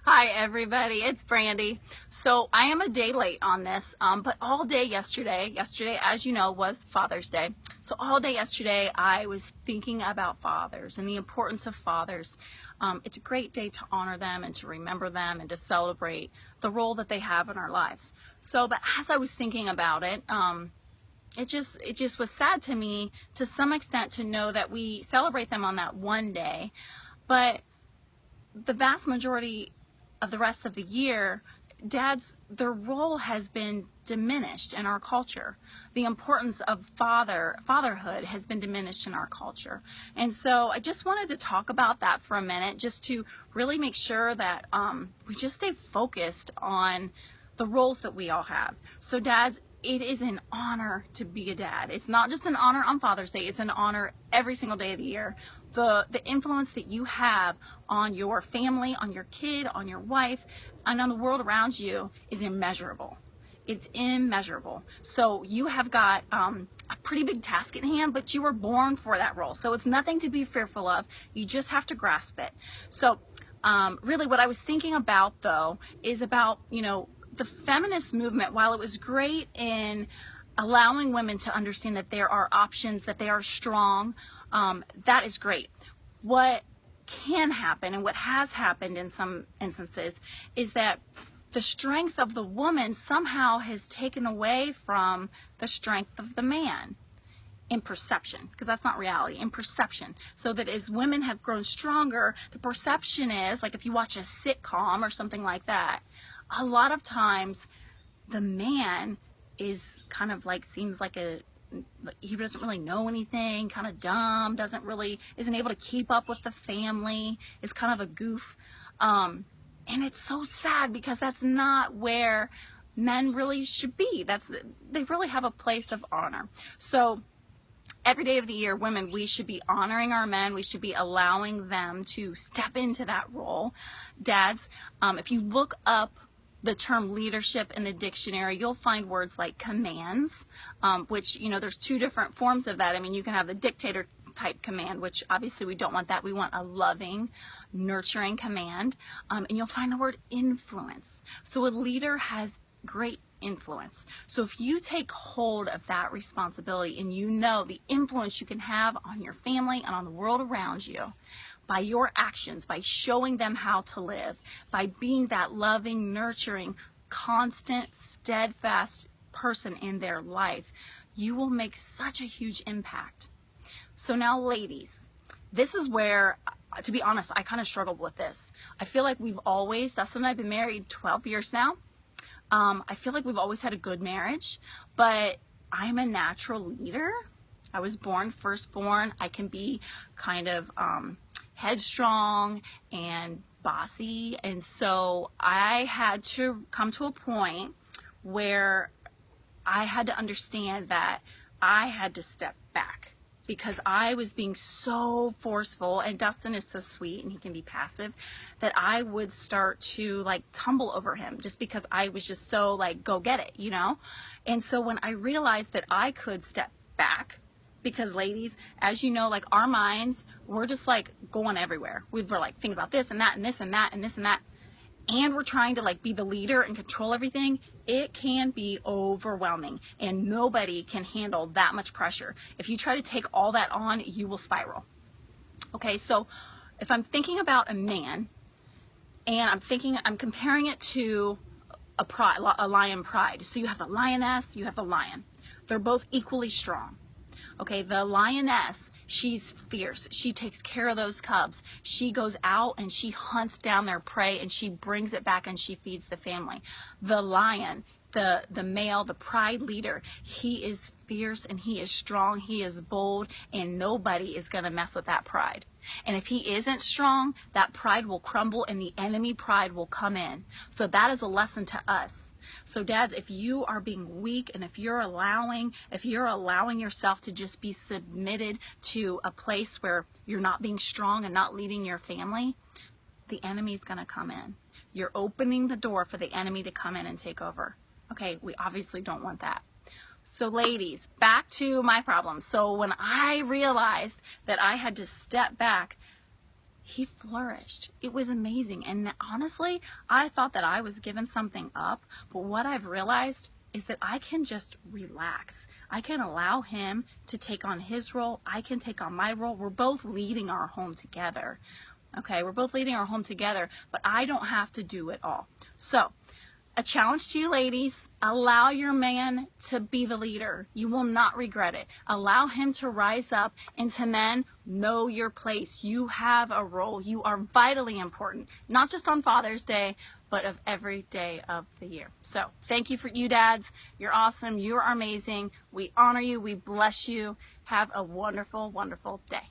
Hi everybody, it's Brandy. So I am a day late on this, but all day yesterday, as you know was Father's Day. So all day yesterday I was thinking about fathers and the importance of fathers. It's a great day to honor them and to remember them and to celebrate the role that they have in our lives. So, but as I was thinking about it, it just was sad to me to some extent to know that we celebrate them on that one day, but the vast majority of the rest of the year, their role has been diminished in our culture. The importance of fatherhood has been diminished in our culture. And so I just wanted to talk about that for a minute, just to really make sure that we just stay focused on the roles that we all have. So dads, it is an honor to be a dad. It's not just an honor on Father's Day, it's an honor every single day of the year. The influence that you have on your family, on your kid, on your wife, and on the world around you is immeasurable. It's immeasurable. So you have got a pretty big task at hand, but you were born for that role. So it's nothing to be fearful of. You just have to grasp it. So really what I was thinking about though is about, the feminist movement. While it was great in allowing women to understand that there are options, that they are strong, that is great. What can happen and what has happened in some instances is that the strength of the woman somehow has taken away from the strength of the man in perception, because that's not reality, in perception. So that as women have grown stronger, the perception is, like if you watch a sitcom or something like that, a lot of times the man is kind of like, seems like he doesn't really know anything, kind of dumb, isn't able to keep up with the family, is kind of a goof. And it's so sad because that's not where men really should be. They really have a place of honor. So every day of the year, women, we should be honoring our men. We should be allowing them to step into that role. Dads, if you look up the term leadership in the dictionary, you'll find words like commands, which, there's two different forms of that. I mean, you can have the dictator type command, which obviously we don't want that. We want a loving, nurturing command. And you'll find the word influence. So a leader has great influence. So if you take hold of that responsibility and you know the influence you can have on your family and on the world around you, by your actions, by showing them how to live, by being that loving, nurturing, constant, steadfast person in their life, you will make such a huge impact. So now, ladies, this is where, to be honest, I kind of struggled with this. I feel like Dustin and I have been married 12 years now. I feel like we've always had a good marriage, but I'm a natural leader. I was born firstborn. I can be kind of headstrong and bossy, and so I had to come to a point where I had to understand that I had to step back because I was being so forceful, and Dustin is so sweet and he can be passive, that I would start to like tumble over him just because I was just so like, go get it, And so when I realized that I could step back, because ladies, as you know, like our minds, we're just like going everywhere. We're like thinking about this and that and this and that and this and that. And we're trying to like be the leader and control everything. It can be overwhelming and nobody can handle that much pressure. If you try to take all that on, you will spiral. Okay, so if I'm thinking about a man and I'm comparing it to a lion pride. So you have the lioness, you have the lion. They're both equally strong. Okay, the lioness, she's fierce. She takes care of those cubs. She goes out and she hunts down their prey and she brings it back and she feeds the family. The lion, the male, the pride leader, he is fierce and he is strong, he is bold, and nobody is going to mess with that pride. And if he isn't strong, that pride will crumble and the enemy pride will come in. So that is a lesson to us. So dads, if you are being weak and if you're allowing yourself to just be submitted to a place where you're not being strong and not leading your family, the enemy's going to come in. You're opening the door for the enemy to come in and take over. Okay, we obviously don't want that. So ladies, back to my problem. So when I realized that I had to step back, he flourished. It was amazing. And honestly, I thought that I was giving something up, but what I've realized is that I can just relax. I can allow him to take on his role. I can take on my role. We're both leading our home together. Okay, we're both leading our home together, but I don't have to do it all. So, a challenge to you ladies, allow your man to be the leader. You will not regret it. Allow him to rise up, and to men, know your place. You have a role. You are vitally important, not just on Father's Day, but of every day of the year. So thank you for you dads. You're awesome. You are amazing. We honor you. We bless you. Have a wonderful, wonderful day.